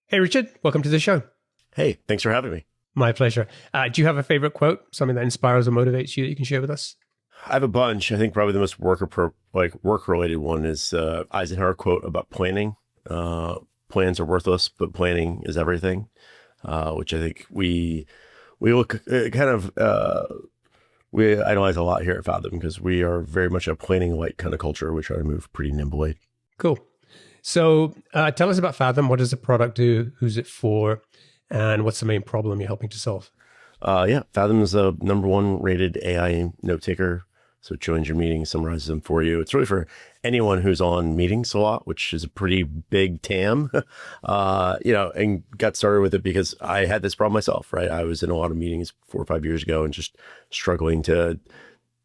Hey, Richard, welcome to the show. Hey, thanks for having me. My pleasure. Do you have a favorite quote, something that inspires or motivates you that you can share with us? I have a bunch. I think probably the most work-related one is Eisenhower quote about planning. Plans are worthless, but planning is everything. Which I think we look we idolize a lot here at Fathom because we are very much a planning light kind of culture. We try to move pretty nimbly. Cool. So tell us about Fathom. What does the product do? Who's it for? And what's the main problem you're helping to solve? Fathom is the #1 rated AI note taker. So it joins your meetings, summarizes them for you. It's really for anyone who's on meetings a lot, which is a pretty big TAM, and got started with it because I had this problem myself, right? I was in a lot of meetings 4 or 5 years ago and just struggling to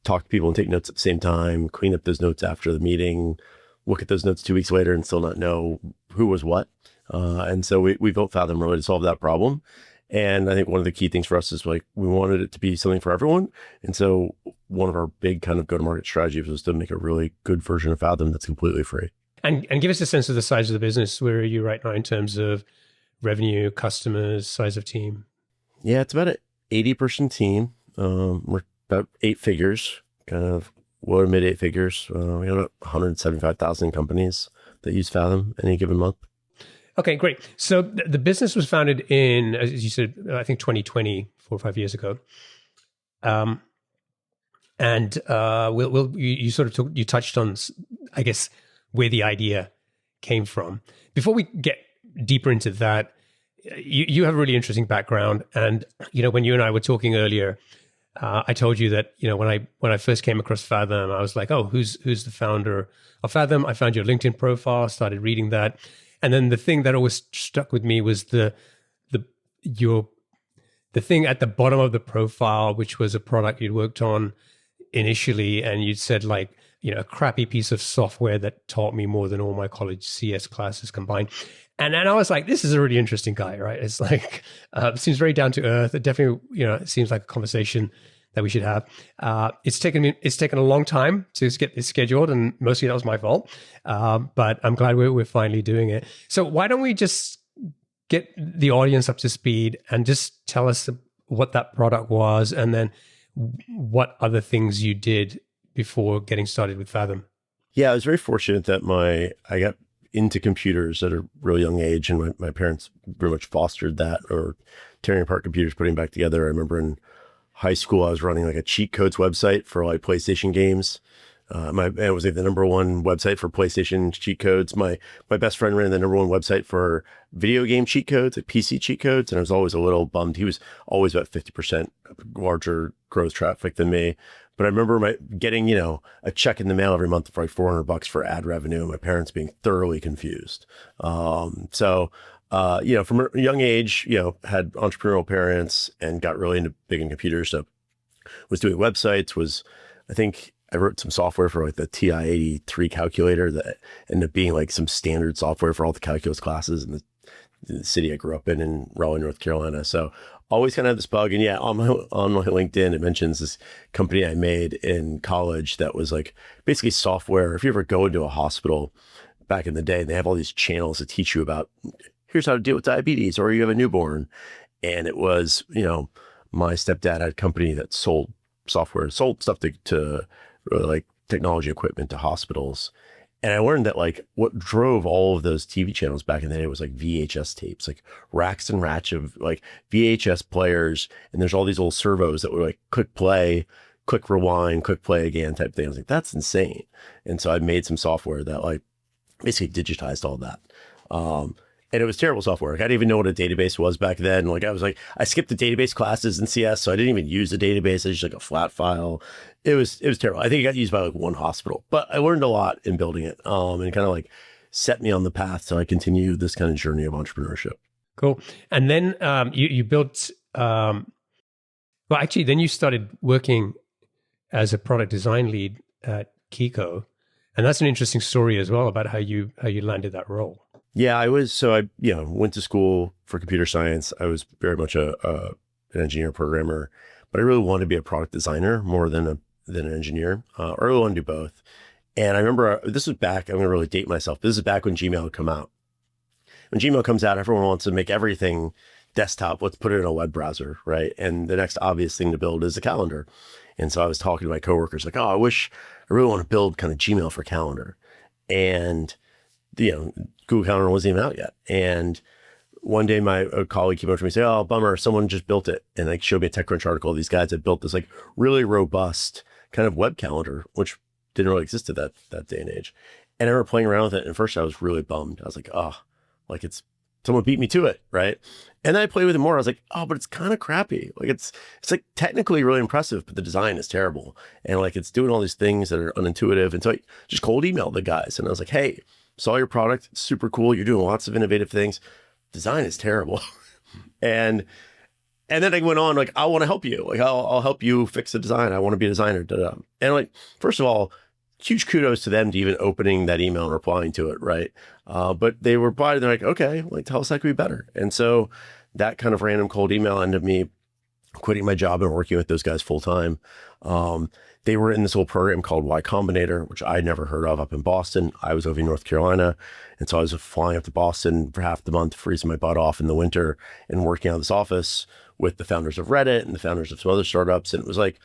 talk to people and take notes at the same time, clean up those notes after the meeting, look at those notes 2 weeks later and still not know who was what. And so we built Fathom really to solve that problem. And I think one of the key things for us is we wanted it to be something for everyone. And so one of our big kind of go-to-market strategies was to make a really good version of Fathom that's completely free. And give us a sense of the size of the business. Where are you right now in terms of revenue, customers, size of team? Yeah, it's about an 80-person team. We're about 8 figures, kind of low to mid 8 figures. We have about 175,000 companies that use Fathom any given month. Okay, great. So the business was founded in, as you said, I think 2020, 4 or 5 years ago. You touched on, I guess, where the idea came from. Before we get deeper into that, you have a really interesting background. And, when you and I were talking earlier, I told you that, when I first came across Fathom, I was like, oh, who's the founder of Fathom? I found your LinkedIn profile, started reading that. And then the thing that always stuck with me was the thing at the bottom of the profile, which was a product you'd worked on initially, and you'd said a crappy piece of software that taught me more than all my college CS classes combined. And then I was like, this is a really interesting guy, right? It's seems very down to earth. It definitely, it seems like a conversation that we should have. It's taken a long time to get this scheduled, and mostly that was my fault. But I'm glad we're finally doing it. So why don't we just get the audience up to speed and just tell us what that product was, and then what other things you did before getting started with Fathom? Yeah, I was very fortunate that I got into computers at a really young age, and my parents very much fostered that, or tearing apart computers, putting them back together. I remember in high school, I was running a cheat codes website for PlayStation games. It was the #1 website for PlayStation cheat codes. My best friend ran the #1 website for video game cheat codes, PC cheat codes, and I was always a little bummed. He was always about 50% larger growth traffic than me. But I remember getting a check in the mail every month for $400 for ad revenue, and my parents being thoroughly confused. From a young age, had entrepreneurial parents and got really big in computers. So was doing websites, I think I wrote some software for the TI-83 calculator that ended up being some standard software for all the calculus classes in the city I grew up in Raleigh, North Carolina. So always kind of had this bug. And on my LinkedIn, it mentions this company I made in college that was basically software. If you ever go into a hospital back in the day, they have all these channels that teach you about, here's how to deal with diabetes, or you have a newborn. And it was, my stepdad had a company that sold software, sold stuff to technology equipment to hospitals. And I learned that what drove all of those TV channels back in the day was VHS tapes, racks and racks of VHS players. And there's all these little servos that were click play, click rewind, click play again type thing. I was like, that's insane. And so I made some software that basically digitized all that. And it was terrible software. I didn't even know what a database was back then. I skipped the database classes in CS, so I didn't even use the database. I used a flat file. It was terrible. I think it got used by one hospital, but I learned a lot in building it. And it kind of set me on the path to continue this kind of journey of entrepreneurship. Cool. And then you built. Then you started working as a product design lead at Kiko, and that's an interesting story as well about how you landed that role. Yeah, I was. So I, went to school for computer science. I was very much an engineer programmer, but I really wanted to be a product designer more than an engineer. I really wanted to do both. And I remember this was back, I'm going to really date myself. This is back when Gmail had come out. when Gmail comes out, everyone wants to make everything desktop. Let's put it in a web browser, right? And the next obvious thing to build is a calendar. And so I was talking to my coworkers like, oh, I really want to build kind of Gmail for calendar. And, Google Calendar wasn't even out yet. And one day a colleague came over to me and said, oh, bummer, someone just built it. And like showed me a TechCrunch article. These guys had built this like really robust kind of web calendar, which didn't really exist at that day and age. And I remember playing around with it. And at first I was really bummed. I was like, oh, like someone beat me to it, right? And then I played with it more. I was like, oh, but it's kind of crappy. Like it's like technically really impressive, but the design is terrible. And like it's doing all these things that are unintuitive. And so I just cold emailed the guys and I was like, hey, saw your product. It's super cool. You're doing lots of innovative things. Design is terrible. and then I went on like, I want to help you. Like I'll help you fix the design. I want to be a designer. Da-da. And like, first of all, huge kudos to them to even opening that email and replying to it, right? But they replied, they're like, okay, like tell us how can we be better. And so that kind of random cold email ended up me quitting my job and working with those guys full time. They were in this little program called Y Combinator, which I'd never heard of up in Boston. I was over in North Carolina. And so I was flying up to Boston for half the month, freezing my butt off in the winter and working out of this office with the founders of Reddit and the founders of some other startups. And it was like,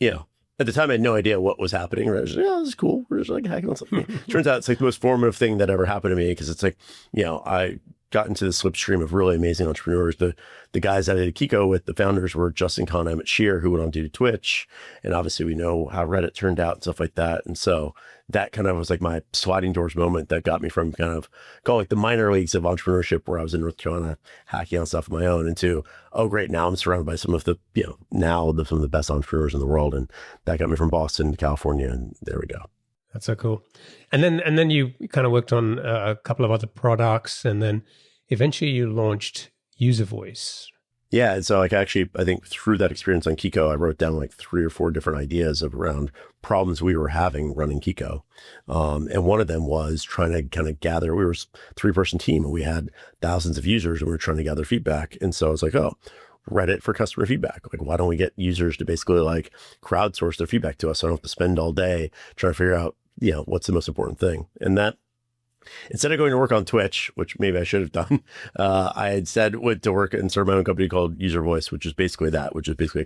at the time, I had no idea what was happening. Right? I was like, this is cool. We're just like hacking on something. Turns out it's like the most formative thing that ever happened to me because it's like, I got into the slipstream of really amazing entrepreneurs. The guys that I did Kiko with, the founders were Justin Kahn, Emmett Shear, who went on to do Twitch. And obviously we know how Reddit turned out and stuff like that. And so that kind of was like my sliding doors moment that got me from kind of like the minor leagues of entrepreneurship where I was in North Carolina hacking on stuff of my own into, oh, great. Now I'm surrounded by some of the, some of the best entrepreneurs in the world. And that got me from Boston to California. And there we go. That's so cool. And then you kind of worked on a couple of other products, and then eventually you launched UserVoice. Yeah, and so like I think through that experience on Kiko, I wrote down like 3 or 4 different ideas around problems we were having running Kiko. And one of them was trying to kind of gather, we were a 3-person team and we had thousands of users and we were trying to gather feedback. And so I was like, oh, Reddit for customer feedback. Like, why don't we get users to basically like crowdsource their feedback to us? So I don't have to spend all day trying to figure out, what's the most important thing. And that, instead of going to work on Twitch, which maybe I should have done, I had said went to work and started my own company called UserVoice, which is basically like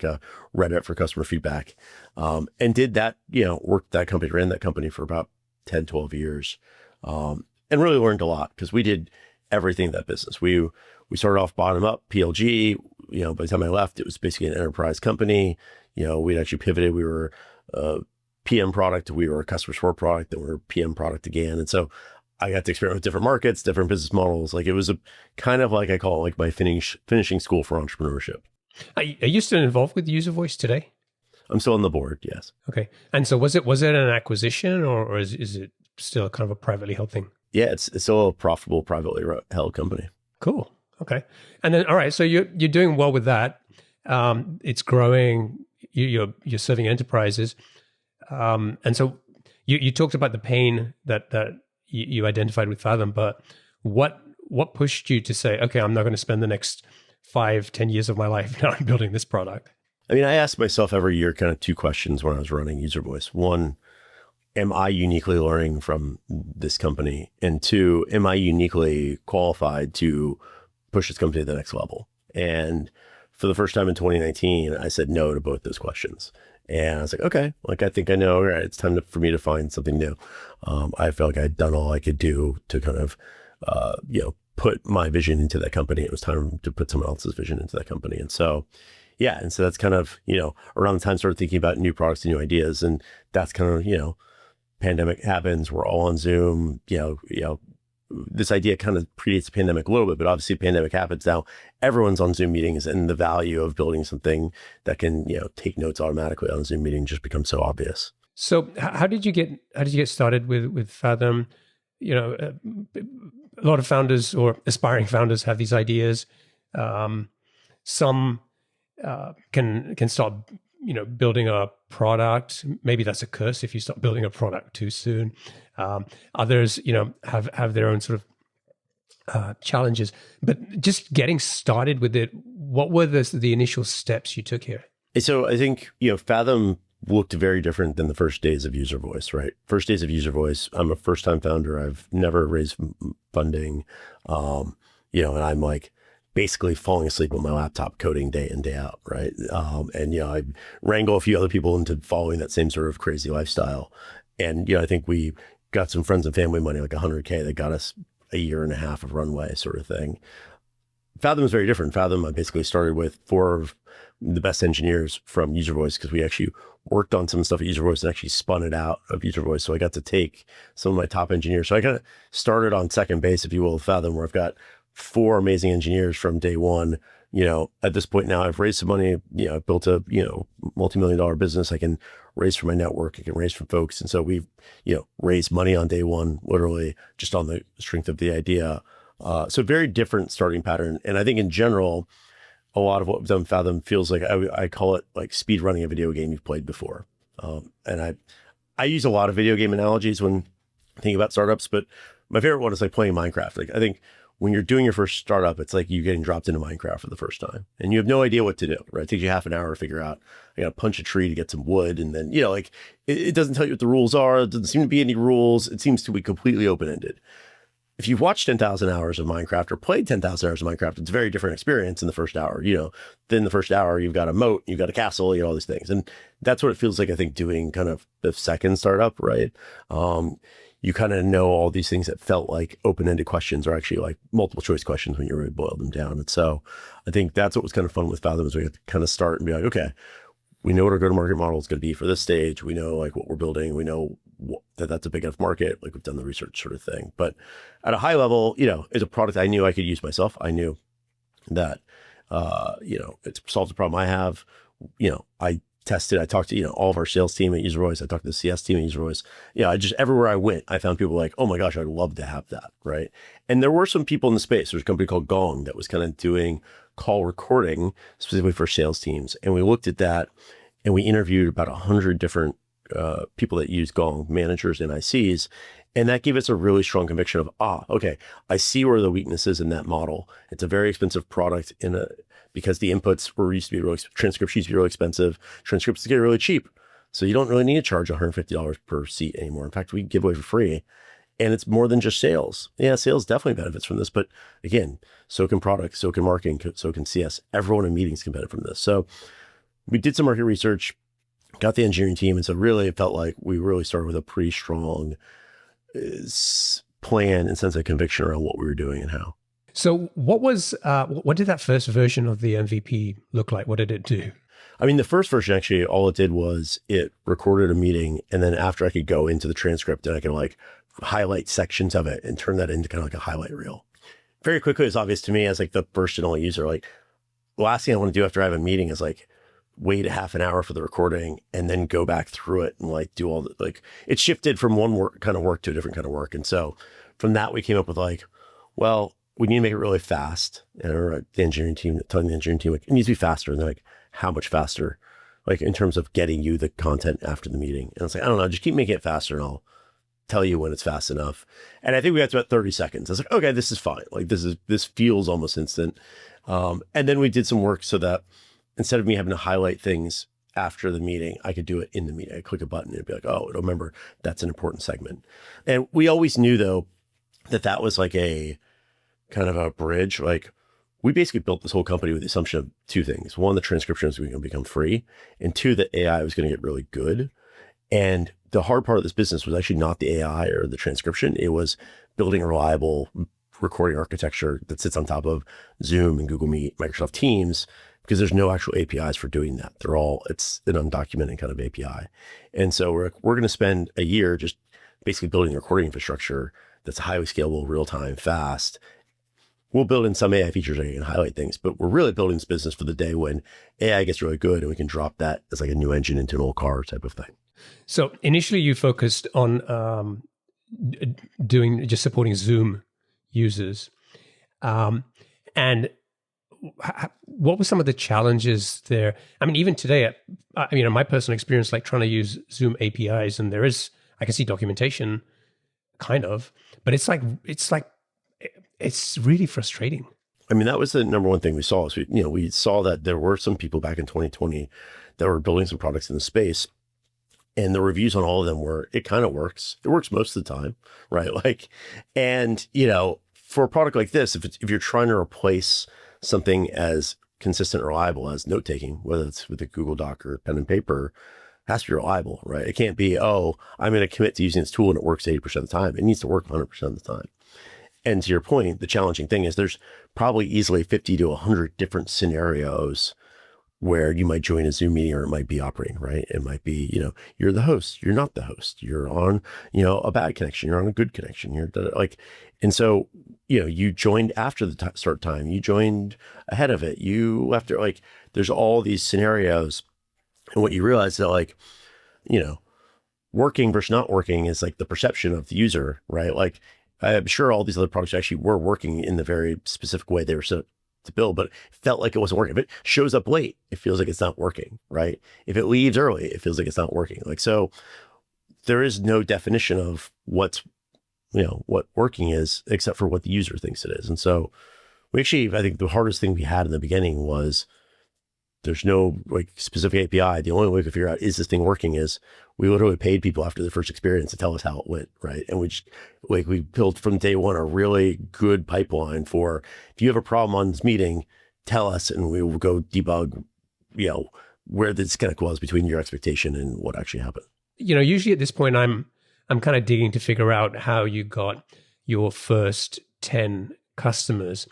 a Reddit for customer feedback. And did that, ran that company for about 10, 12 years. And really learned a lot because we did everything in that business. We started off bottom up, PLG. By the time I left, it was basically an enterprise company. We'd actually pivoted. We were a PM product. We were a customer support product. Then we were a PM product again. And so I got to experiment with different markets, different business models. Like it was a kind of like, I call it like my finishing school for entrepreneurship. Are you still involved with UserVoice today? I'm still on the board. Yes. Okay. And so was it an acquisition or is it still kind of a privately held thing? Yeah, it's still a profitable, privately held company. Cool. Okay. And then, all right. So you're doing well with that. It's growing. You're serving enterprises. And so you talked about the pain that you identified with Fathom, but what pushed you to say, okay, I'm not going to spend the next 5-10 years of my life now building this product? I mean, I ask myself every year kind of 2 questions when I was running UserVoice. 1, am I uniquely learning from this company? And 2, am I uniquely qualified to push this company to the next level? And for the first time in 2019, I said no to both those questions. And I was like, okay, like I think I know, all right, it's time for me to find something new. I felt like I'd done all I could do to kind of, put my vision into that company. It was time to put someone else's vision into that company. And so, yeah. And so that's kind of, around the time I started thinking about new products and new ideas. And that's kind of, pandemic happens. We're all on Zoom, this idea kind of predates the pandemic a little bit, but obviously pandemic happens now. Everyone's on Zoom meetings and the value of building something that can, take notes automatically on a Zoom meeting just becomes so obvious. So how did you get started with Fathom? A lot of founders or aspiring founders have these ideas. Some can start, building a product. Maybe that's a curse if you start building a product too soon. Others, have their own sort of challenges. But just getting started with it, what were the initial steps you took here? So I think, Fathom looked very different than the first days of UserVoice, right? First days of UserVoice, I'm a first-time founder. I've never raised funding, and I'm like basically falling asleep on my laptop coding day in, day out, right? I wrangle a few other people into following that same sort of crazy lifestyle. And, I think we got some friends and family money, like 100K, that got us a year and a half of runway sort of thing. Fathom is very different. Fathom, I basically started with 4 of the best engineers from UserVoice, because we actually worked on some stuff at UserVoice and actually spun it out of UserVoice. So I got to take some of my top engineers. So I kind of started on second base, if you will, of Fathom, where I've got 4 amazing engineers from day one. At this point now, I've raised some money. I've built a multi-million-dollar business. I can raise from my network. I can raise from folks, and so we've raised money on day one, literally just on the strength of the idea. So very different starting pattern. And I think in general, a lot of what we've done with Fathom feels like I call it like speed running a video game you've played before. And I use a lot of video game analogies when thinking about startups, but my favorite one is like playing Minecraft. Like I think when you're doing your first startup, it's like you getting dropped into Minecraft for the first time and you have no idea what to do, right? It takes you half an hour to figure out, I got to punch a tree to get some wood. And then, it doesn't tell you what the rules are. It doesn't seem to be any rules. It seems to be completely open-ended. If you've watched 10,000 hours of Minecraft or played 10,000 hours of Minecraft, it's a very different experience in the first hour. Then the first hour, you've got a moat, you've got a castle, all these things. And that's what it feels like, I think, doing kind of the second startup, right? You kind of know all these things that felt like open-ended questions are actually like multiple choice questions when you really boil them down. And so I think that's what was kind of fun with Fathom, is we had to kind of start and be like, okay, we know what our go-to-market model is going to be for this stage. We know like what we're building. We know that that's a big enough market. Like we've done the research sort of thing. But at a high level, it's a product I knew I could use myself. I knew that, it solves a problem I have. I tested, I talked to, all of our sales team at UserVoice. I talked to the CS team at UserVoice. Everywhere I went, I found people like, oh my gosh, I'd love to have that. Right. And there were some people in the space. There's a company called Gong that was kind of doing call recording specifically for sales teams. And we looked at that and we interviewed about 100 different people that use Gong, managers and ICs. And that gave us a really strong conviction of, okay, I see where the weakness is in that model. It's a very expensive product because the inputs used to be really, transcripts used to be really expensive. Transcripts get really cheap. So you don't really need to charge $150 per seat anymore. In fact, we give away for free. And it's more than just sales. Yeah, sales definitely benefits from this. But again, so can product, so can marketing, so can CS. Everyone in meetings can benefit from this. So we did some market research, got the engineering team. And so really it felt like we really started with a pretty strong plan and sense of conviction around what we were doing and how. So what did that first version of the MVP look like? What did it do? I mean, the first version, actually, all it did was it recorded a meeting. And then after I could go into the transcript and I could like highlight sections of it and turn that into kind of like a highlight reel. Very quickly, it's obvious to me as like the first and only user, like the last thing I want to do after I have a meeting is like wait a half an hour for the recording and then go back through it and like do all the, like it shifted from one kind of work to a different kind of work. And so from that, we came up with like, well, we need to make it really fast. And the engineering team, telling the engineering team, like, it needs to be faster. And they're like, how much faster? Like in terms of getting you the content after the meeting. And I was like, I don't know, just keep making it faster and I'll tell you when it's fast enough. And I think we got to about 30 seconds. I was like, okay, this is fine. Like this feels almost instant. And then we did some work so that instead of me having to highlight things after the meeting, I could do it in the meeting. I click a button and it'd be like, oh, remember, that's an important segment. And we always knew though, that was like a kind of a bridge. Like we basically built this whole company with the assumption of 2 things. 1, the transcription was going to become free. And 2, that AI was going to get really good. And the hard part of this business was actually not the AI or the transcription. It was building a reliable recording architecture that sits on top of Zoom and Google Meet, Microsoft Teams, because there's no actual APIs for doing that. It's an undocumented kind of API. And so we're going to spend a year just basically building a recording infrastructure that's highly scalable, real time, fast. We'll build in some AI features that can highlight things, but we're really building this business for the day when AI gets really good and we can drop that as like a new engine into an old car type of thing. So initially you focused on just supporting Zoom users. And what were some of the challenges there? I mean, even today, in my personal experience, like trying to use Zoom APIs, and I can see documentation kind of, but it's really frustrating. I mean, that was the number one thing we saw. We saw that there were some people back in 2020 that were building some products in the space And the reviews on all of them were, it kind of works. It works most of the time, right? Like, and for a product like this, if you're trying to replace something as consistent and reliable as note taking, whether it's with a Google Doc or pen and paper, it has to be reliable, right? It can't be, oh, I'm going to commit to using this tool and it works 80% of the time. It needs to work 100% of the time. And to your point, the challenging thing is there's probably easily 50 to 100 different scenarios where you might join a Zoom meeting or it might be operating, right? It might be, you're the host, you're not the host, you're on, a bad connection, you're on a good connection, you're like, and so, you joined after the start time, you joined ahead of it, after, like, there's all these scenarios. And what you realize is that, like, working versus not working is like the perception of the user, right? Like, I'm sure all these other products actually were working in the very specific way they were set to build, but it felt like it wasn't working. If it shows up late, it feels like it's not working, right? If it leaves early, it feels like it's not working. Like, so there is no definition of what working is except for what the user thinks it is. And so I think the hardest thing we had in the beginning was there's no like specific API. The only way we could figure out, is this thing working, is we literally paid people after the first experience to tell us how it went, right? And we built from day one a really good pipeline for, if you have a problem on this meeting, tell us and we will go debug, where the disconnect was between your expectation and what actually happened. Usually at this point, I'm kind of digging to figure out how you got your first 10 customers.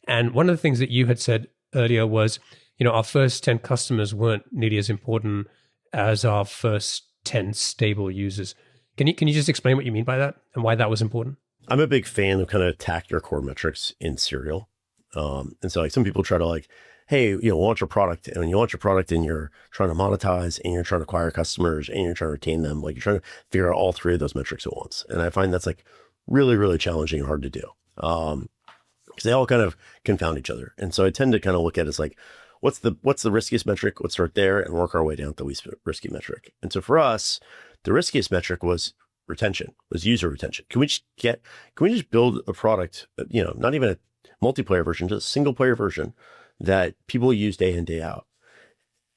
And one of the things that you had said earlier was, our first 10 customers weren't nearly as important as our first 10 stable users. Can you just explain what you mean by that and why that was important? I'm a big fan of kind of attack your core metrics in serial. And so like some people try to like, hey, launch a product, and when you launch a product and you're trying to monetize and you're trying to acquire customers and you're trying to retain them, like you're trying to figure out all three of those metrics at once. And I find that's like really, really challenging and hard to do. Because they all kind of confound each other. And so I tend to kind of look at it as like, what's the riskiest metric? Let's start there and work our way down to the least risky metric. And so for us, the riskiest metric was retention, was user retention. Can we just build a product, not even a multiplayer version, just a single player version that people use day in, day out?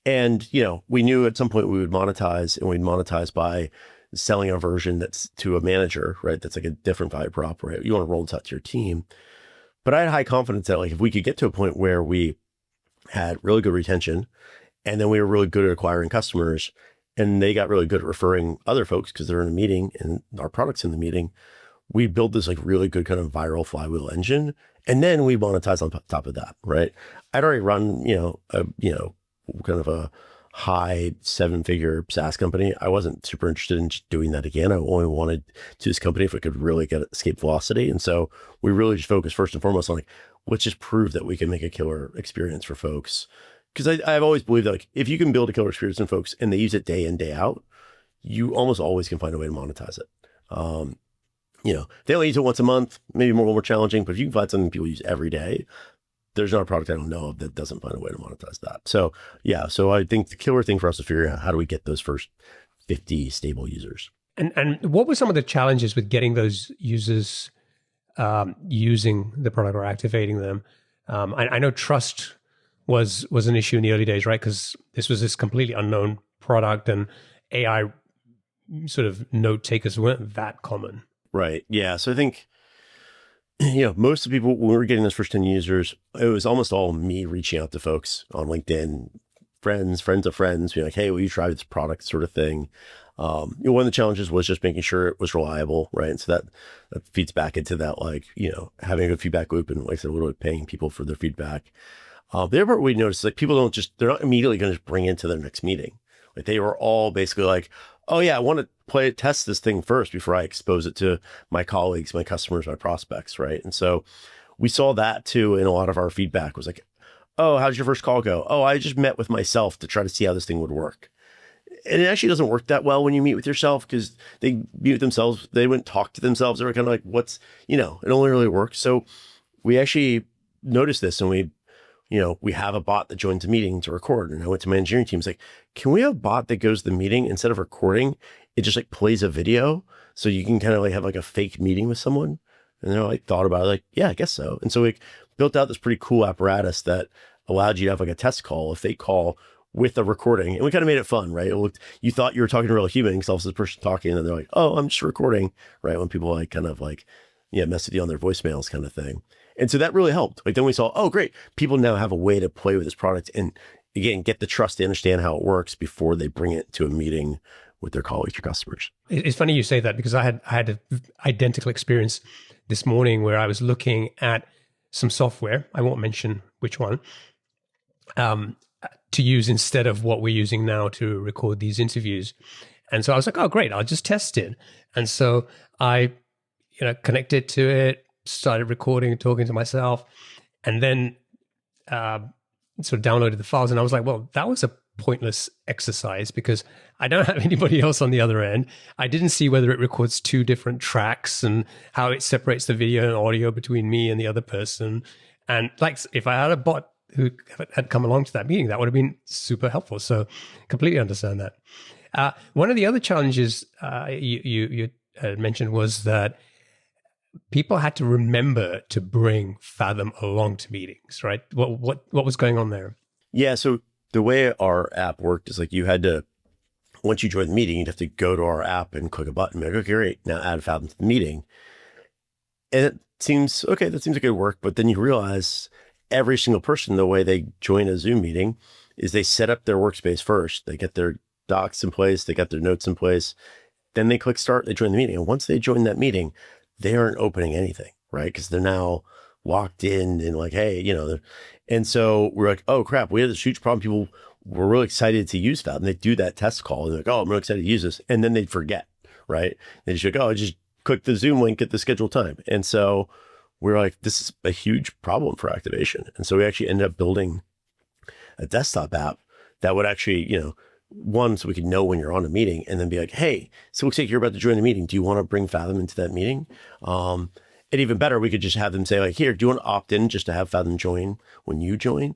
And, we knew at some point we would monetize, and we'd monetize by selling a version that's to a manager, right? That's like a different value prop, right? You want to roll this out to your team. But I had high confidence that like, if we could get to a point where we had really good retention, and then we were really good at acquiring customers, and they got really good at referring other folks because they're in a meeting and our product's in the meeting, we built this like really good kind of viral flywheel engine. And then we monetize on top of that, right? I'd already run, kind of a high 7-figure SaaS company. I wasn't super interested in doing that again. I only wanted to this company if we could really get escape velocity. And so we really just focused first and foremost on like, let's just prove that we can make a killer experience for folks. Because I've always believed that like, if you can build a killer experience in folks and they use it day in, day out, you almost always can find a way to monetize it. If they only use it once a month, maybe more challenging, but if you can find something people use every day, there's not a product I don't know of that doesn't find a way to monetize that. So so I think the killer thing for us is figuring out how do we get those first 50 stable users. And what were some of the challenges with getting those users using the product or activating them? I know trust was an issue in the early days, right? Because this was this completely unknown product, and AI sort of note takers weren't that common. Right. Yeah. So I think, most of the people, when we were getting those first 10 users, it was almost all me reaching out to folks on LinkedIn, friends of friends, being like, hey, will you try this product sort of thing? One of the challenges was just making sure it was reliable, right? And so that feeds back into that, like, having a good feedback loop and, like I said, literally paying people for their feedback. The other part we noticed is like people they're not immediately going to just bring into their next meeting. Like they were all basically like, oh yeah, I want to test this thing first before I expose it to my colleagues, my customers, my prospects, right? And so we saw that too in a lot of our feedback was like, oh, how'd your first call go? Oh, I just met with myself to try to see how this thing would work. And it actually doesn't work that well when you meet with yourself because they meet with themselves. They wouldn't talk to themselves. They were kind of like, it only really works. So we actually noticed this and we have a bot that joins a meeting to record. And I went to my engineering team. It's like, can we have a bot that goes to the meeting instead of recording? It just like plays a video. So you can kind of like have like a fake meeting with someone. And they're like, thought about it, like, yeah, I guess so. And so we built out this pretty cool apparatus that allowed you to have like a test call, a fake call with a recording, and we kind of made it fun, right? It looked, you thought you were talking to a real human because all of a sudden this person talking, and they're like, "Oh, I'm just recording," right? When people like kind of like, yeah, mess with you on their voicemails, kind of thing. And so that really helped. Like then we saw, oh, great, people now have a way to play with this product, and again, get the trust to understand how it works before they bring it to a meeting with their colleagues or customers. It's funny you say that, because I had an identical experience this morning where I was looking at some software. I won't mention which one, to use instead of what we're using now to record these interviews. And so I was like, oh, great, I'll just test it. And so I, connected to it, started recording, talking to myself, and then sort of downloaded the files. And I was like, well, that was a pointless exercise because I don't have anybody else on the other end. I didn't see whether it records two different tracks and how it separates the video and audio between me and the other person. And like, if I had a bot who had come along to that meeting, that would have been super helpful. So completely understand that. One of the other challenges you mentioned was that people had to remember to bring Fathom along to meetings, right? What was going on there? Yeah. So the way our app worked is like you had to, once you joined the meeting, you'd have to go to our app and click a button. Like, okay, great. Now add Fathom to the meeting. And it seems, okay, that seems like it would work. But then you realize every single person, the way they join a Zoom meeting is they set up their workspace first. They get their docs in place. They got their notes in place. Then they click start, they join the meeting. And once they join that meeting, they aren't opening anything, right? Because they're now locked in and like, hey, and so we're like, oh crap, we had this huge problem. People were really excited to use Fathom. They do that test call and they're like, oh, I'm really excited to use this. And then they'd forget, right? They just like, oh, I just click the Zoom link at the scheduled time. And so we're like, this is a huge problem for activation. And so we actually ended up building a desktop app that would actually, one, so we could know when you're on a meeting and then be like, hey, so it looks like you're about to join the meeting. Do you want to bring Fathom into that meeting? And even better, we could just have them say like, here, do you want to opt in just to have Fathom join when you join?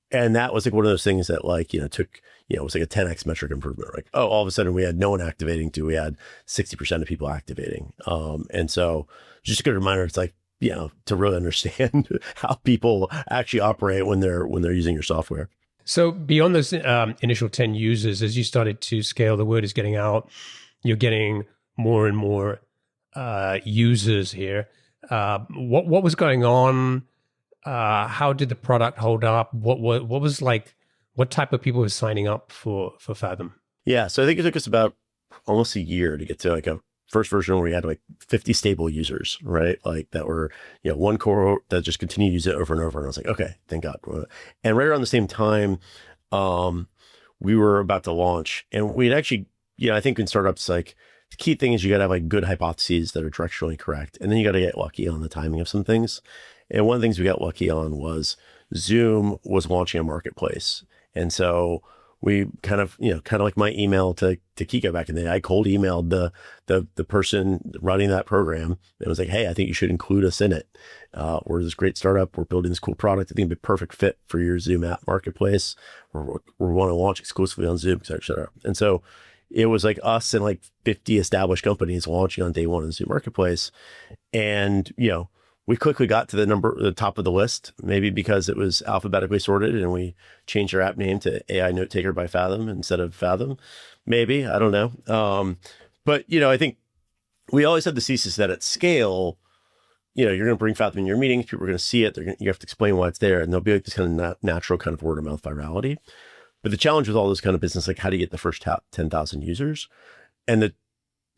And that was like one of those things that like, took, it was like a 10x metric improvement. Like, oh, all of a sudden we had no one activating to, we had 60% of people activating. And so just a good reminder, it's like, to really understand how people actually operate when they're using your software. So beyond those initial 10 users, as you started to scale, the word is getting out, you're getting more and more users here. What was going on? How did the product hold up? What was like, what type of people were signing up for Fathom? Yeah. So I think it took us about almost a year to get to like a first version where we had like 50 stable users, right? Like that were, one cohort that just continued to use it over and over. And I was like, okay, thank God. And right around the same time, we were about to launch, and we'd actually, I think in startups, like the key thing is you got to have like good hypotheses that are directionally correct. And then you got to get lucky on the timing of some things. And one of the things we got lucky on was Zoom was launching a marketplace. And so we kind of like my email to Kiko back in the day, I cold emailed the person running that program and was like, hey, I think you should include us in it. We're this great startup. We're building this cool product. I think it'd be a perfect fit for your Zoom app marketplace. We want to launch exclusively on Zoom, et cetera. And so it was like us and like 50 established companies launching on day one in the Zoom marketplace. And, we quickly got to the top of the list, maybe because it was alphabetically sorted and we changed our app name to AI Note Taker by Fathom instead of Fathom. Maybe, I don't know. But, I think we always had the thesis that at scale, you're going to bring Fathom in your meetings, people are going to see it, you have to explain why it's there, and there'll be like this kind of natural kind of word of mouth virality. But the challenge with all this kind of business, like how do you get the first 10,000 users? And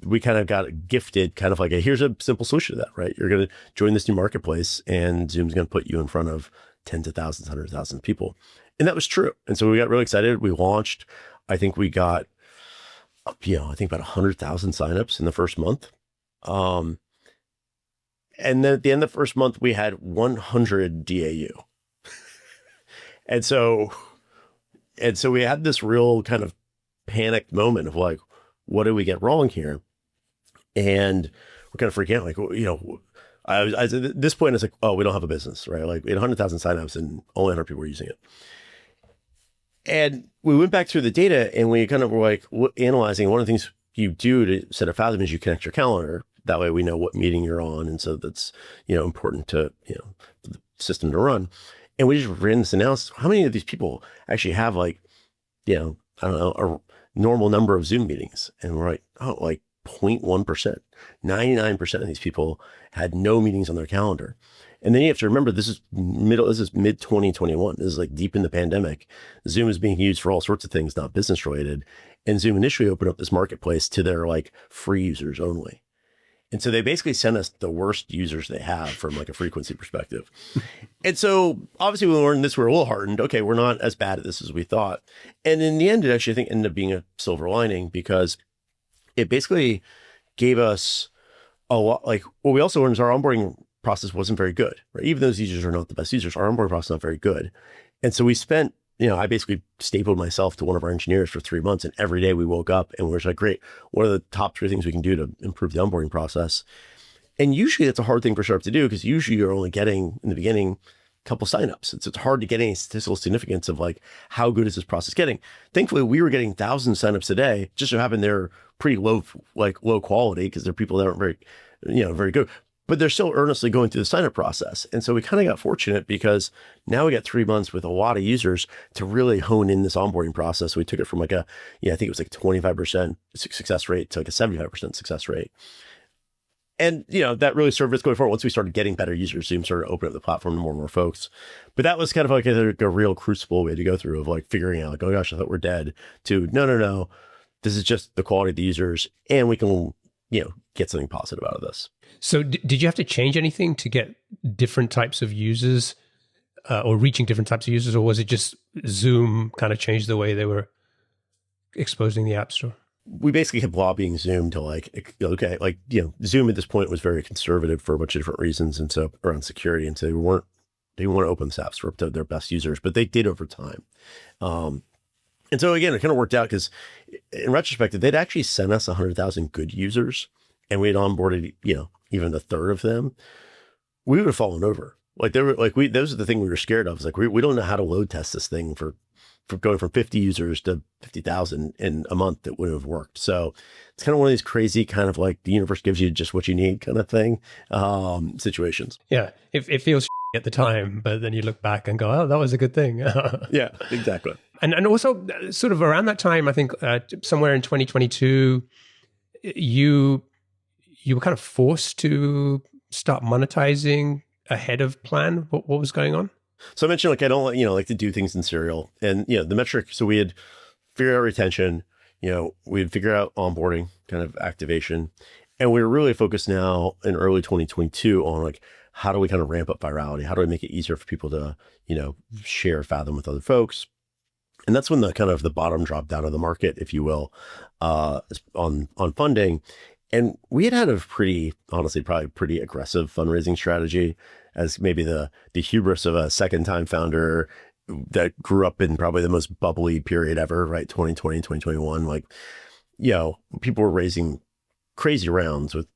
we kind of got gifted kind of like here's a simple solution to that, right? You're going to join this new marketplace and Zoom's going to put you in front of tens of thousands, hundreds of thousands of people. And that was true. And so we got really excited. We launched, I think we got, about 100,000 signups in the first month. And then at the end of the first month, we had 100 DAU. And so we had this real kind of panicked moment of like, what did we get wrong here? And we're kind of freaking out, like, I was at this point, it's like, oh, we don't have a business, right? Like we had 100,000 signups and only 100 people were using it. And we went back through the data and we kind of were like analyzing. One of the things you do to set a Fathom is you connect your calendar. That way we know what meeting you're on. And so that's, important to, for the system to run. And we just ran this analysis. How many of these people actually have like I don't know, a normal number of Zoom meetings. And we're like, oh, like 0.1%. 99% of these people had no meetings on their calendar. And then you have to remember, this is mid 2021. This is like deep in the pandemic. Zoom is being used for all sorts of things, not business related. And Zoom initially opened up this marketplace to their like free users only. And so they basically sent us the worst users they have from like a frequency perspective. And so obviously when we learned this, we were a little heartened. Okay, we're not as bad at this as we thought. And in the end, it actually, I think, ended up being a silver lining because it basically gave us a lot. Like what we also learned is our onboarding process wasn't very good, right? Even though those users are not the best users, our onboarding process is not very good. And so we spent, I basically stapled myself to one of our engineers for 3 months, and every day we woke up and we were like, great, what are the top 3 things we can do to improve the onboarding process? And usually that's a hard thing for startup to do because usually you're only getting in the beginning a couple signups. It's hard to get any statistical significance of like, how good is this process getting? Thankfully, we were getting thousands of signups a day. Just so happened they're pretty low quality because they're people that aren't very, very good. But they're still earnestly going through the signup process. And so we kind of got fortunate because now we got 3 months with a lot of users to really hone in this onboarding process. We took it from like I think it was like 25% success rate to like a 75% success rate. And, that really served us going forward. Once we started getting better users, Zoom started to open up the platform to more and more folks. But that was kind of like a real crucible we had to go through of like figuring out like, oh gosh, I thought we're dead, to no. This is just the quality of the users and we can, get something positive out of this. So did you have to change anything to get different types of users or reaching different types of users? Or was it just Zoom kind of changed the way they were exposing the App Store? We basically kept lobbying Zoom to like, okay, like, Zoom at this point was very conservative for a bunch of different reasons. And so around security. And so they didn't want to open the App Store to their best users, but they did over time. And so again, it kind of worked out because in retrospect, they'd actually sent us 100,000 good users and we had onboarded, even a third of them. We would have fallen over. Like they were like, those are the thing we were scared of. It's like, we don't know how to load test this thing for going from 50 users to 50,000 in a month. That wouldn't have worked. So it's kind of one of these crazy kind of like the universe gives you just what you need kind of thing, situations. Yeah. It feels at the time, but then you look back and go, oh, that was a good thing. Yeah, exactly. And also sort of around that time, I think somewhere in 2022, you were kind of forced to start monetizing ahead of plan. What was going on? So I mentioned like, I don't like to do things in serial, and the metric. So we had figured out retention, we'd figure out onboarding, kind of activation. And we were really focused now in early 2022 on like, how do we kind of ramp up virality? How do we make it easier for people to, share Fathom with other folks? And that's when the kind of the bottom dropped out of the market, if you will, on funding. And we had a probably pretty aggressive fundraising strategy, as maybe the hubris of a second-time founder that grew up in probably the most bubbly period ever, right? 2020, 2021. Like, people were raising crazy rounds with,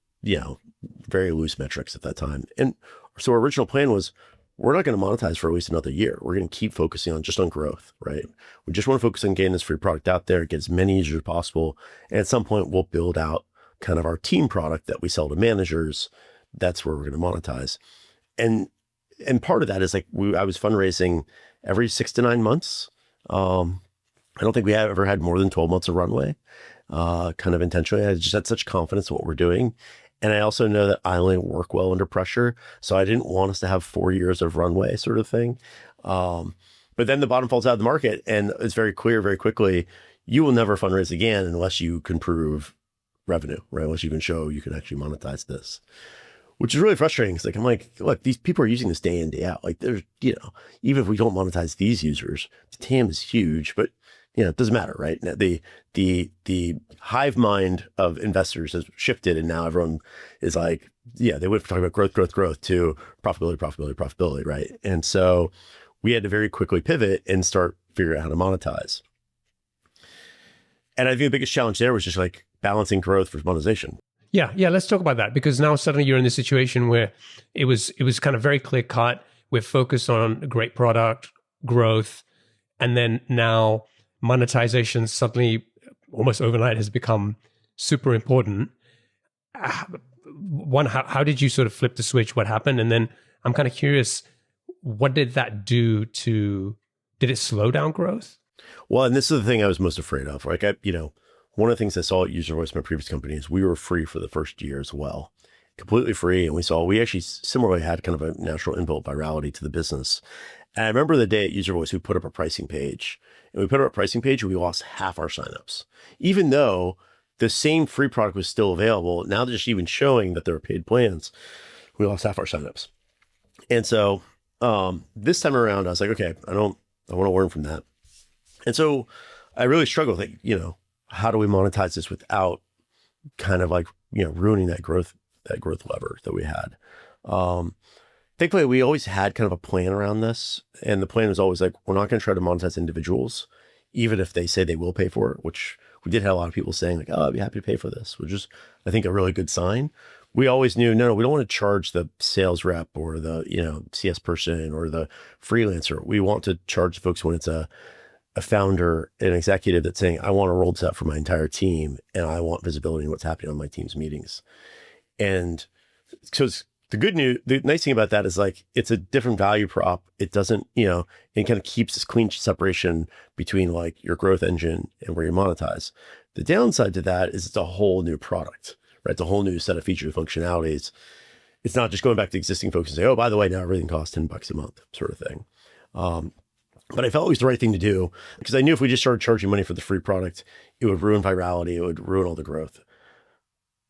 very loose metrics at that time. And so our original plan was, we're not going to monetize for at least another year. We're going to keep focusing on growth, right? We just want to focus on getting this free product out there, get as many users as possible. And at some point we'll build out kind of our team product that we sell to managers. That's where we're going to monetize. And part of that is like, I was fundraising every 6 to 9 months. I don't think we have ever had more than 12 months of runway, kind of intentionally. I just had such confidence in what we're doing. And I also know that I only work well under pressure. So I didn't want us to have 4 years of runway sort of thing. But then the bottom falls out of the market, and it's very clear very quickly, you will never fundraise again unless you can prove revenue, right? Unless you can show you can actually monetize this, which is really frustrating. It's like, I'm like, look, these people are using this day in, day out. Like there's, even if we don't monetize these users, the TAM is huge, but it doesn't matter, right? The hive mind of investors has shifted, and now everyone is like, they would talk about growth to profitability, right? And so we had to very quickly pivot and start figuring out how to monetize. And I think the biggest challenge there was just like balancing growth versus monetization. Yeah. Let's talk about that, because now suddenly you're in this situation where it was kind of very clear cut. We're focused on a great product, growth, and then now monetization suddenly, almost overnight, has become super important. One, how did you sort of flip the switch? What happened? And then I'm kind of curious, what did that do did it slow down growth? Well, and this is the thing I was most afraid of. Like one of the things I saw at UserVoice, my previous company, is we were free for the first year as well, completely free. And we actually similarly had kind of a natural inbuilt virality to the business. And I remember the day at UserVoice, we put up a pricing page, and we lost half our signups, even though the same free product was still available. Now they're just even showing that there are paid plans. We lost half our signups. And so this time around, I was like, okay, I want to learn from that. And so I really struggled with, how do we monetize this without kind of like, ruining that growth lever that we had. Thankfully, we always had kind of a plan around this. And the plan was always like, we're not going to try to monetize individuals, even if they say they will pay for it, which we did have a lot of people saying like, oh, I'd be happy to pay for this, which is, I think, a really good sign. We always knew, no, we don't want to charge the sales rep or the, CS person or the freelancer. We want to charge folks when it's a founder, an executive that's saying, I want to roll this out for my entire team and I want visibility in what's happening on my team's meetings. And so the nice thing about that is like, it's a different value prop. It doesn't, it kind of keeps this clean separation between like your growth engine and where you monetize. The downside to that is it's a whole new product, right? It's a whole new set of features, functionalities. It's not just going back to existing folks and say, oh, by the way, now everything costs $10 a month sort of thing. But I felt it was the right thing to do because I knew if we just started charging money for the free product, it would ruin virality. It would ruin all the growth.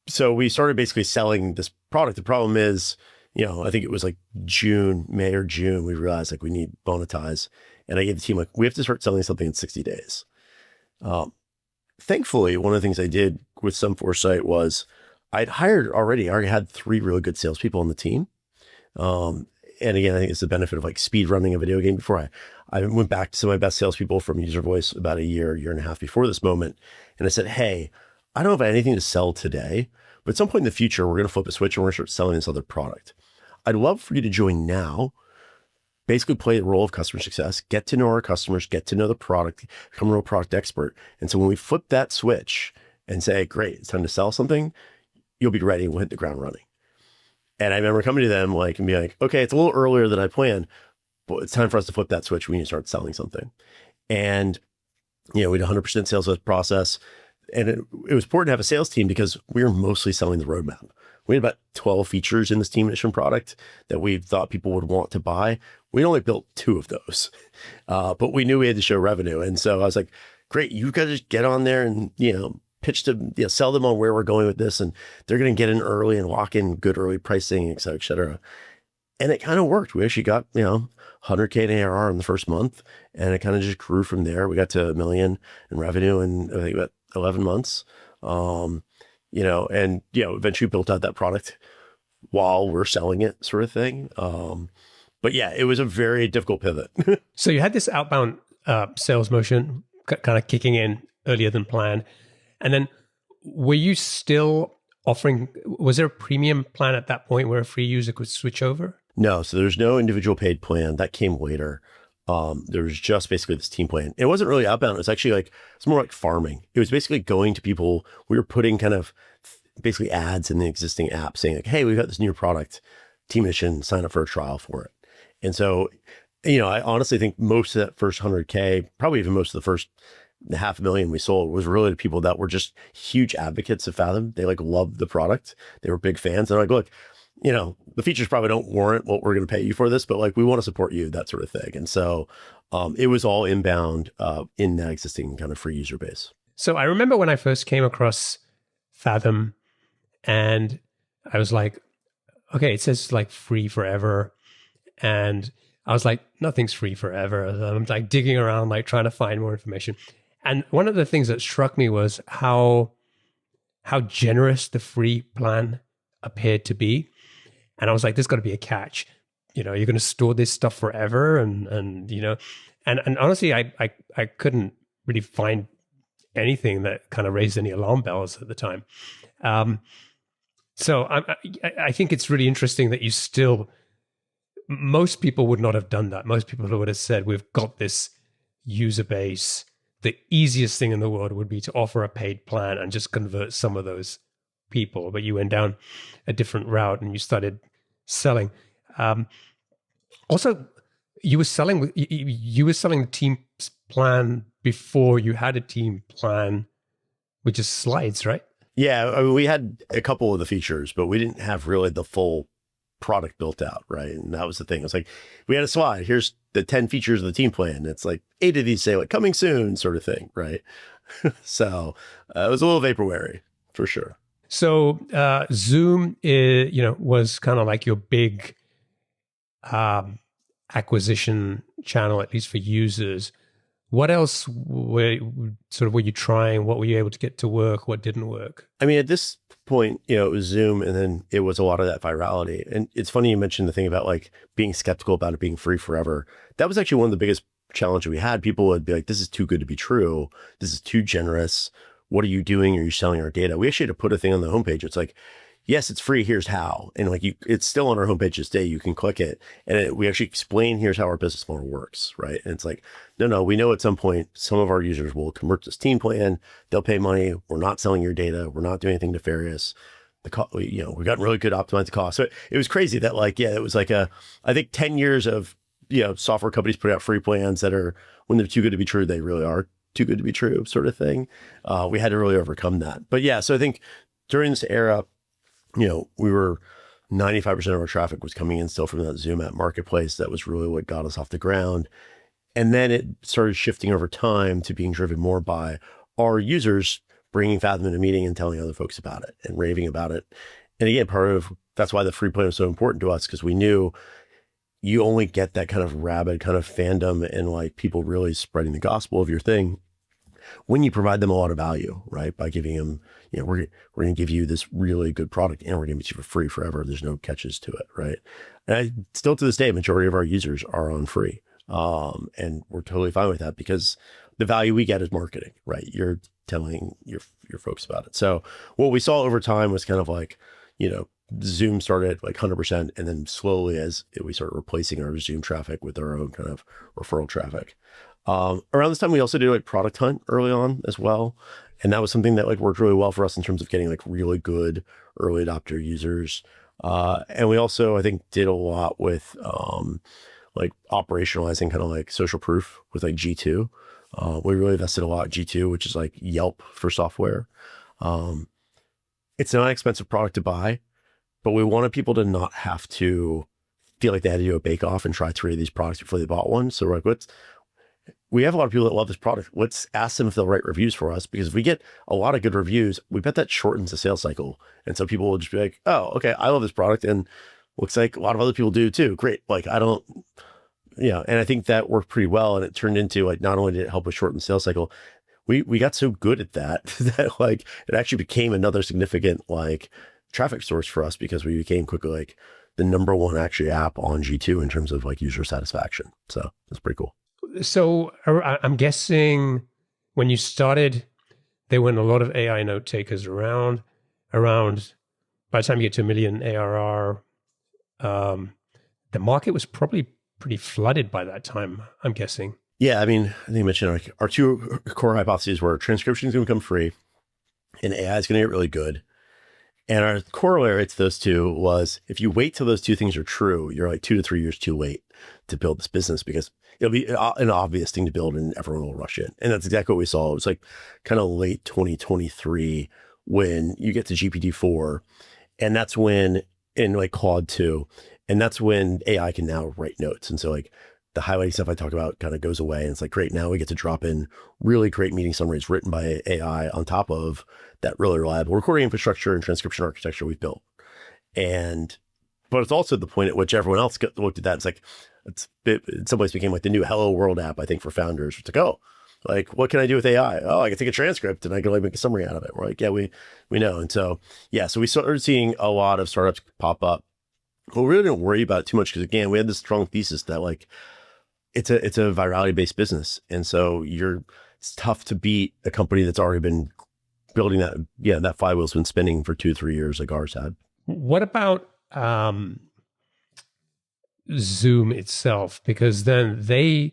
So we started basically selling this product. The problem is, I think it was like May or June, we realized like we need monetize. And I gave the team like, we have to start selling something in 60 days. Thankfully, one of the things I did with some foresight was I already had 3 really good salespeople on the team. And again, I think it's the benefit of like speed running a video game. Before I went back to some of my best salespeople from UserVoice about a year and a half before this moment. And I said, hey, I don't have anything to sell today, but at some point in the future, we're going to flip a switch and we're going to start selling this other product. I'd love for you to join now, basically play the role of customer success, get to know our customers, get to know the product, become a real product expert. And so when we flip that switch and say, great, it's time to sell something, you'll be ready and we'll hit the ground running. And I remember coming to them like and be like, okay, it's a little earlier than I planned, but it's time for us to flip that switch. We need to start selling something. And, we had 100% sales process. And it was important to have a sales team because we were mostly selling the roadmap. We had about 12 features in this team edition product that we thought people would want to buy. We only built 2 of those, but we knew we had to show revenue. And so I was like, great, you got to just get on there and, pitch to sell them on where we're going with this. And they're going to get in early and lock in good early pricing, et cetera, et cetera. And it kind of worked. We actually got, 100K in ARR in the first month, and it kind of just grew from there. We got to $1 million in revenue in I think about 11 months. Eventually built out that product while we're selling it sort of thing. But yeah, it was a very difficult pivot. So you had this outbound sales motion kind of kicking in earlier than planned. And then were you still offering, was there a premium plan at that point where a free user could switch over? No, so there's no individual paid plan. That came later. There was just basically this team plan. It wasn't really outbound. It was actually it's more like farming. It was basically going to people. We were putting kind of basically ads in the existing app saying like, hey, we've got this new product, team edition, sign up for a trial for it. And so, I honestly think most of that first 100K, probably even most of the first 500,000 we sold was really to people that were just huge advocates of Fathom. They loved the product. They were big fans. They're like, look, the features probably don't warrant what we're going to pay you for this, but we want to support you, that sort of thing. And so it was all inbound in that existing kind of free user base. So I remember when I first came across Fathom and I was like, okay, it says free forever. And I was like, nothing's free forever. I'm digging around, trying to find more information. And one of the things that struck me was how generous the free plan appeared to be. And I was like, there's got to be a catch. You're going to store this stuff forever. And honestly, I couldn't really find anything that kind of raised any alarm bells at the time. So I think it's really interesting that you still, most people would not have done that. Most people would have said, we've got this user base. The easiest thing in the world would be to offer a paid plan and just convert some of those people. But you went down a different route and you started selling. Also, you were selling the team plan before you had a team plan, which is slides, right? Yeah, I mean, we had a couple of the features, but we didn't have really the full product built out, right? And that was the thing. It was like, we had a slide. Here's the 10 features of the team plan. It's like 8 of these say like coming soon sort of thing, right? So it was a little vaporware for sure. So Zoom, was kind of like your big acquisition channel, at least for users. What else were you trying? What were you able to get to work? What didn't work? I mean, at this point, it was Zoom, and then it was a lot of that virality. And it's funny you mentioned the thing about like being skeptical about it being free forever. That was actually one of the biggest challenges we had. People would be like, this is too good to be true. This is too generous. What are you doing? Are you selling our data? We actually had to put a thing on the homepage. It's like, yes, it's free. Here's how. And like it's still on our homepage this day. You can click it. And we actually explain, here's how our business model works, right? And it's like, no, we know at some point, some of our users will convert to this team plan. They'll pay money. We're not selling your data. We're not doing anything nefarious. We got really good optimized cost. So it was crazy that it was like I think 10 years of, software companies putting out free plans that are, when they're too good to be true, they really are too good to be true sort of thing. We had to really overcome that. But yeah, so I think during this era, we were 95% of our traffic was coming in still from that Zoom app marketplace. That was really what got us off the ground. And then it started shifting over time to being driven more by our users bringing Fathom in a meeting and telling other folks about it and raving about it. And again, that's why the free plan was so important to us, because we knew you only get that kind of rabid kind of fandom and like people really spreading the gospel of your thing when you provide them a lot of value, right? By giving them, we're going to give you this really good product and we're going to give it you for free forever. There's no catches to it, right? And still to this day, majority of our users are on free. And we're totally fine with that because the value we get is marketing, right? You're telling your folks about it. So what we saw over time was kind of like, Zoom started like 100%. And then slowly as we started replacing our Zoom traffic with our own kind of referral traffic. Around this time, we also did like product hunt early on as well. And that was something that like worked really well for us in terms of getting like really good early adopter users. And we also, I think, did a lot with like operationalizing kind of like social proof with like G2. We really invested a lot in G2, which is like Yelp for software. It's not an expensive product to buy, but we wanted people to not have to feel like they had to do a bake off and try 3 of these products before they bought one. So we're like, we have a lot of people that love this product. Let's ask them if they'll write reviews for us, because if we get a lot of good reviews, we bet that shortens the sales cycle. And so people will just be like, oh, okay, I love this product. And looks like a lot of other people do too. Great. Like, and I think that worked pretty well. And it turned into like, not only did it help us shorten the sales cycle, we got so good at that, that like, it actually became another significant like traffic source for us, because we became quickly like the number one actually app on G2 in terms of like user satisfaction. So it's pretty cool. So I'm guessing when you started, there weren't a lot of AI note takers around. By the time you get to 1 million ARR, the market was probably pretty flooded by that time, I'm guessing. Yeah, I mean, I think you mentioned like our 2 core hypotheses were transcription is going to become free and AI is going to get really good. And our corollary to those 2 was, if you wait till those 2 things are true, you're like 2 to 3 years too late to build this business, because it'll be an obvious thing to build and everyone will rush in. And that's exactly what we saw. It was like kind of late 2023 when you get to GPT-4, and that's when, in like Claude 2, and that's when AI can now write notes. And so like the highlighting stuff I talked about kind of goes away. And it's like, great, now we get to drop in really great meeting summaries written by AI on top of that really reliable recording infrastructure and transcription architecture we've built. But it's also the point at which everyone else looked at that. It's like, it in some ways became like the new Hello World app, I think, for founders. It's like, oh, like, what can I do with AI? Oh, I can take a transcript and I can like make a summary out of it. We're like, yeah, we know. And so, yeah, so we started seeing a lot of startups pop up. Well, we really didn't worry about it too much, because again, we had this strong thesis that like, it's a virality based business. And so it's tough to beat a company that's already been building that flywheel's been spinning for 2-3 years like ours had. What about Zoom itself? Because then they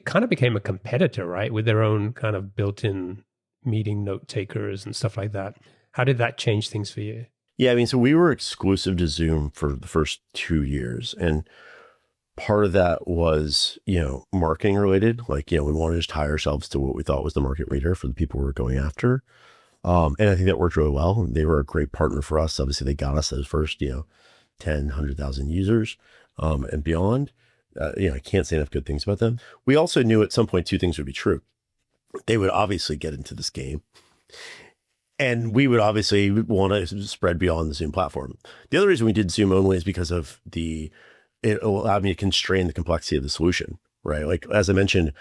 kind of became a competitor, right? With their own kind of built-in meeting note takers and stuff like that. How did that change things for you? Yeah, I mean, so we were exclusive to Zoom for the first 2 years. And part of that was, marketing related. Like, we wanted to just tie ourselves to what we thought was the market leader for the people we were going after. And I think that worked really well. They were a great partner for us. Obviously, they got us those first, 10, 100,000 users and beyond. I can't say enough good things about them. We also knew at some point two things would be true. They would obviously get into this game, and we would obviously want to spread beyond the Zoom platform. The other reason we did Zoom only is because of it allowed me to constrain the complexity of the solution, right? Like, as I mentioned,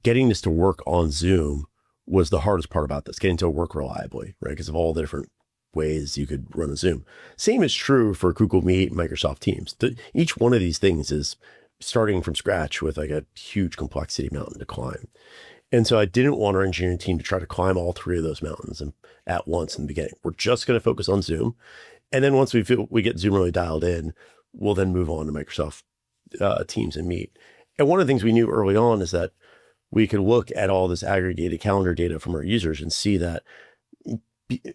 getting this to work on Zoom was the hardest part about this, getting to work reliably, right? Because of all the different ways you could run a Zoom. Same is true for Google Meet, Microsoft Teams. Each one of these things is starting from scratch with like a huge complexity mountain to climb. And so I didn't want our engineering team to try to climb all three of those mountains at once in the beginning. We're just going to focus on Zoom. And then once we get Zoom really dialed in, we'll then move on to Microsoft Teams and Meet. And one of the things we knew early on is that we could look at all this aggregated calendar data from our users and see that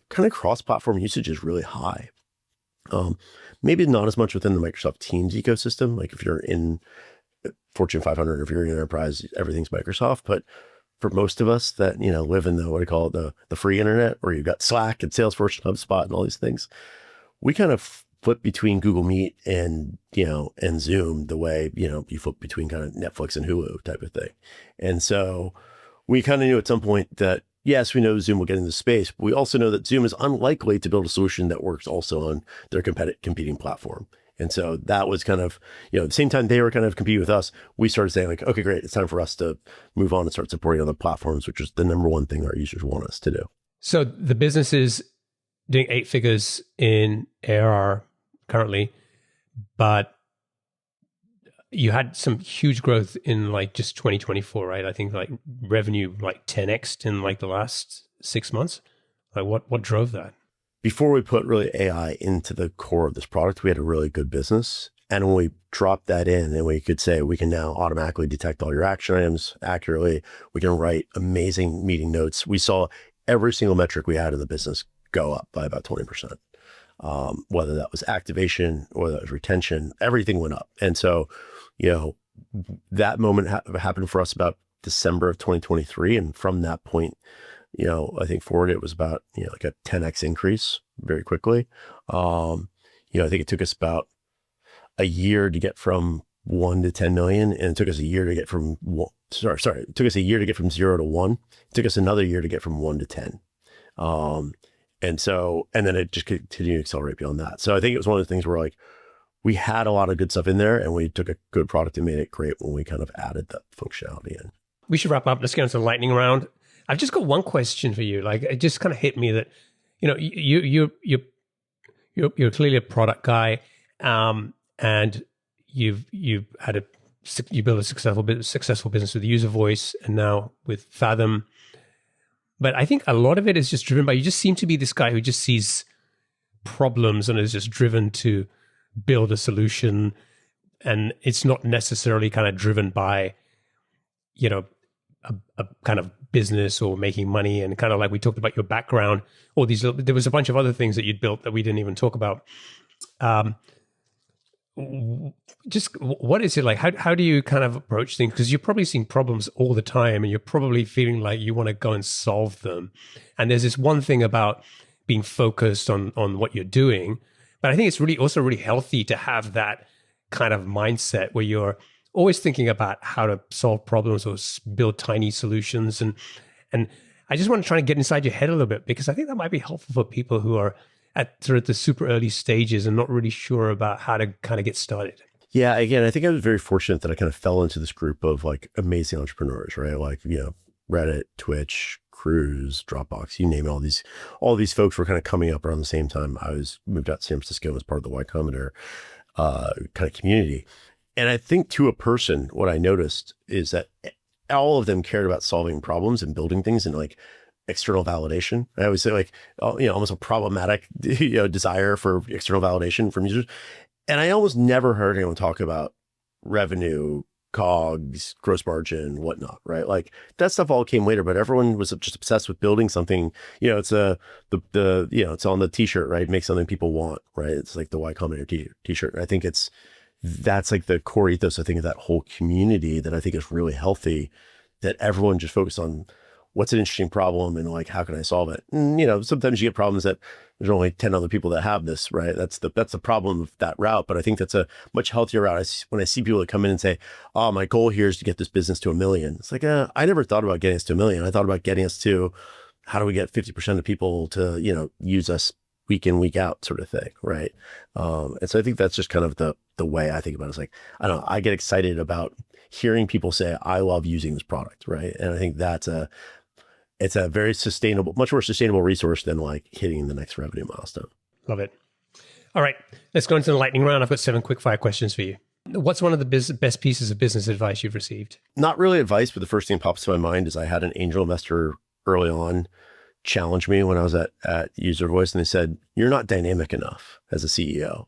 kind of cross-platform usage is really high. Maybe not as much within the Microsoft Teams ecosystem. Like if you're in Fortune 500, if you're in enterprise, everything's Microsoft. But for most of us that, live in the free internet, where you've got Slack and Salesforce and HubSpot and all these things, we kind of flip between Google Meet and Zoom the way, you flip between kind of Netflix and Hulu type of thing. And so we kind of knew at some point that, yes, we know Zoom will get into space, but we also know that Zoom is unlikely to build a solution that works also on their competing platform. And so that was kind of, at the same time they were kind of competing with us, we started saying like, okay, great, it's time for us to move on and start supporting other platforms, which is the number one thing our users want us to do. So the business is doing 8 figures in ARR currently, but you had some huge growth in like just 2024, right? I think like revenue like 10x in like the last 6 months. Like what drove that? Before we put really AI into the core of this product, we had a really good business. And when we dropped that in, and we could say, we can now automatically detect all your action items accurately. We can write amazing meeting notes. We saw every single metric we had in the business go up by about 20%. Whether that was activation or that was retention, everything went up. And so, that moment happened for us about December of 2023. And from that point, I think forward, it was about, like a 10x increase very quickly. I think it took us about a year to get from 1 to 10 million. And it took us a year to get from, it took us a year to get from 0 to 1. It took us another year to get from 1 to 10. And then it just continued to accelerate beyond that. So I think it was one of the things where like, we had a lot of good stuff in there, and we took a good product and made it great when we kind of added that functionality in. We should wrap up. Let's get into the lightning round. I've just got one question for you. Like, it just kind of hit me that, you're clearly a product guy, and you built a successful business with UserVoice and now with Fathom. But I think a lot of it is just driven by, you just seem to be this guy who just sees problems and is just driven to build a solution. And it's not necessarily kind of driven by, a kind of business or making money. And kind of like we talked about your background, there was a bunch of other things that you'd built that we didn't even talk about. Just what is it like? How do you kind of approach things? Because you're probably seeing problems all the time, and you're probably feeling like you want to go and solve them. And there's this one thing about being focused on what you're doing, but I think it's really healthy to have that kind of mindset where you're always thinking about how to solve problems or build tiny solutions. And I just want to try to get inside your head a little bit, because I think that might be helpful for people who are at sort of the super early stages and not really sure about how to kind of get started. Yeah, again, I think I was very fortunate that I kind of fell into this group of like amazing entrepreneurs, right? Like, Reddit, Twitch, Cruise, Dropbox, you name it. All these folks were kind of coming up around the same time. I was moved out to San Francisco as part of the Y Combinator kind of community. And I think to a person, what I noticed is that all of them cared about solving problems and building things and like external validation. I always say like, almost a problematic, desire for external validation from users. And I almost never heard anyone talk about revenue, COGS, gross margin, whatnot, right? Like that stuff all came later, but everyone was just obsessed with building something. It's it's on the t-shirt, right? Make something people want, right? It's like the Y Combinator t-shirt. And I think it's that's like the core ethos, I think, of that whole community that I think is really healthy, that everyone just focused on what's an interesting problem and like, how can I solve it? And, sometimes you get problems that there's only 10 other people that have this, right? That's the problem of that route. But I think that's a much healthier route. When I see people that come in and say, oh, my goal here is to get this business to 1 million. It's like, I never thought about getting us to 1 million. I thought about getting us to, how do we get 50% of people to, use us week in, week out sort of thing, right? And so I think that's just kind of the way I think about it. It's like, I don't know, I get excited about hearing people say, I love using this product, right? And I think it's a very sustainable, much more sustainable resource than like hitting the next revenue milestone. Love it. All right, let's go into the lightning round. I've got 7 quick fire questions for you. What's one of the best pieces of business advice you've received? Not really advice, but the first thing that pops to my mind is I had an angel investor early on challenge me when I was at UserVoice, and they said, you're not dynamic enough as a CEO.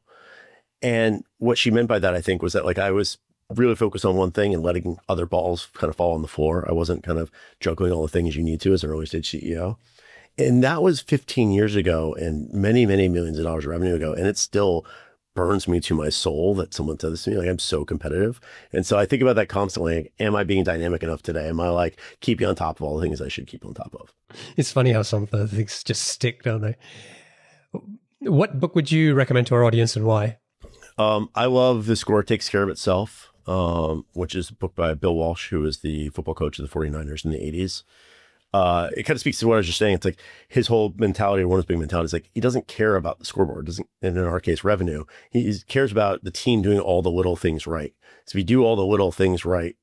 And what she meant by that, I think, was that like I was really focused on one thing and letting other balls kind of fall on the floor. I wasn't kind of juggling all the things you need to as an early stage CEO. And that was 15 years ago and many, many millions of dollars of revenue ago. And it still burns me to my soul that someone said this to me. Like, I'm so competitive. And so I think about that constantly. Like, am I being dynamic enough today? Am I like keeping on top of all the things I should keep on top of? It's funny how some of the things just stick, don't they? What book would you recommend to our audience and why? I love The Score Takes Care of Itself. Which is a book by Bill Walsh, who was the football coach of the 49ers in the 80s. It kind of speaks to what I was just saying. It's like his whole mentality, or one of his big mentalities, like he doesn't care about the scoreboard, and in our case, revenue. He cares about the team doing all the little things right. So if you do all the little things right,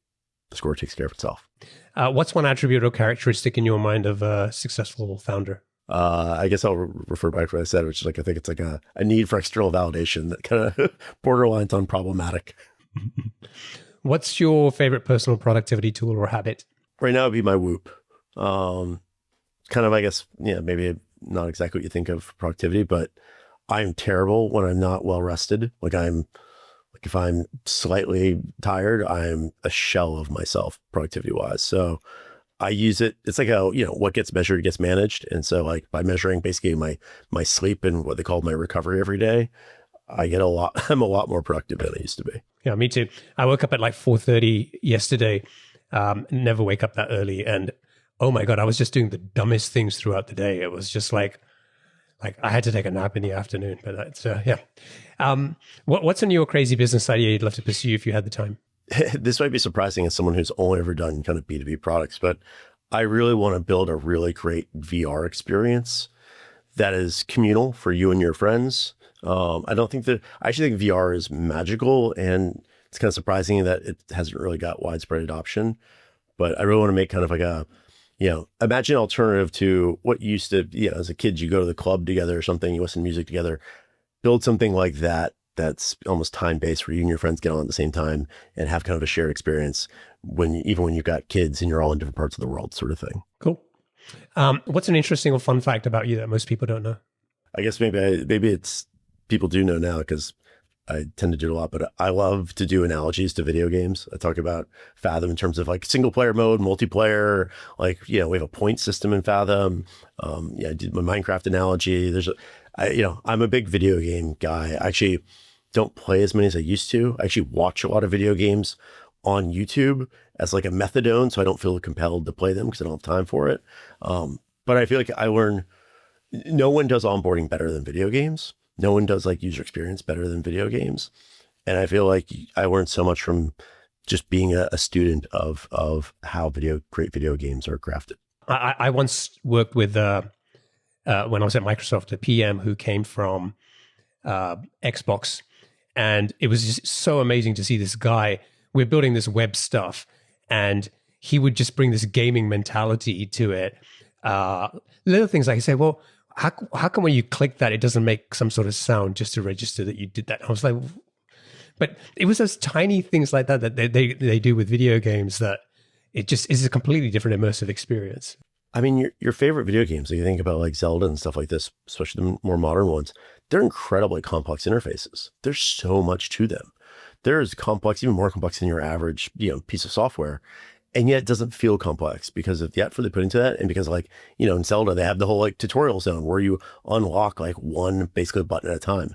the score takes care of itself. What's one attribute or characteristic in your mind of a successful founder? I guess I'll refer back to what I said, which is like, I think it's like a need for external validation that kind of borderlines on problematic. What's your favorite personal productivity tool or habit? Right now it'd be my Whoop. Kind of, I guess, maybe not exactly what you think of productivity, but I'm terrible when I'm not well rested. Like if I'm slightly tired, I'm a shell of myself productivity wise. So I use it. It's like what gets measured gets managed. And so like by measuring basically my sleep and what they call my recovery every day, I'm a lot more productive than I used to be. Yeah, me too. I woke up at like 4:30 yesterday. Never wake up that early. And oh my God, I was just doing the dumbest things throughout the day. It was just like I had to take a nap in the afternoon, but that's, yeah. What's a new or crazy business idea you'd love to pursue if you had the time? This might be surprising as someone who's only ever done kind of B2B products, but I really want to build a really great VR experience that is communal for you and your friends. I actually think VR is magical, and it's kind of surprising that it hasn't really got widespread adoption, but I really want to make kind of like imagine an alternative to what used to, as a kid, you go to the club together or something, you listen to music together, build something like that. That's almost time-based where you and your friends get on at the same time and have kind of a shared experience even when you've got kids and you're all in different parts of the world sort of thing. Cool. What's an interesting or fun fact about you that most people don't know? I guess maybe it's people do know now because I tend to do it a lot, but I love to do analogies to video games. I talk about Fathom in terms of like single player mode, multiplayer, like, we have a point system in Fathom. I did my Minecraft analogy. I'm a big video game guy. I actually don't play as many as I used to. I actually watch a lot of video games on YouTube as like a methadone, so I don't feel compelled to play them because I don't have time for it. But I feel like no one does onboarding better than video games. No one does like user experience better than video games. And I feel like I learned so much from just being a student of how great video games are crafted. I once worked with, when I was at Microsoft, a PM who came from Xbox. And it was just so amazing to see this guy. We're building this web stuff, and he would just bring this gaming mentality to it. Little things like he said, well, how come when you click that, it doesn't make some sort of sound just to register that you did that? I was like, but it was those tiny things like that they do with video games that it just is a completely different immersive experience. I mean, your favorite video games, if you think about like Zelda and stuff like this, especially the more modern ones, they're incredibly complex interfaces. There's so much to them. They're as complex, even more complex than your average, piece of software. And yet it doesn't feel complex because of the effort they put into that. And because like, in Zelda, they have the whole like tutorial zone where you unlock like one basically button at a time.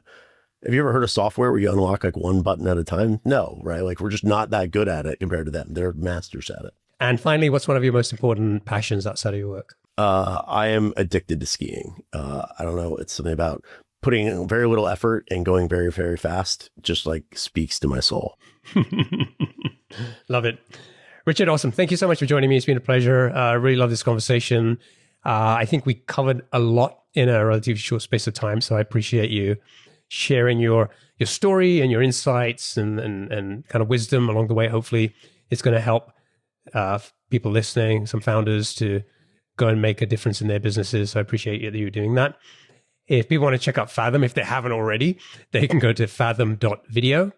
Have you ever heard of software where you unlock like one button at a time? No, right? Like we're just not that good at it compared to them. They're masters at it. And finally, what's one of your most important passions outside of your work? I am addicted to skiing. I don't know. It's something about putting very little effort and going very, very fast, just like speaks to my soul. Love it. Richard, awesome. Thank you so much for joining me. It's been a pleasure. I really love this conversation. I think we covered a lot in a relatively short space of time. So I appreciate you sharing your story and your insights and kind of wisdom along the way. Hopefully it's going to help people listening, some founders, to go and make a difference in their businesses. So I appreciate you doing that. If people want to check out Fathom, if they haven't already, they can go to fathom.video.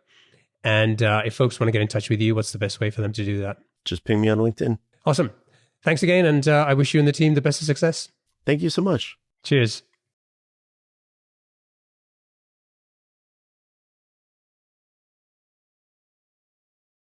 And if folks want to get in touch with you, what's the best way for them to do that? Just ping me on LinkedIn. Awesome. Thanks again. And I wish you and the team the best of success. Thank you so much. Cheers.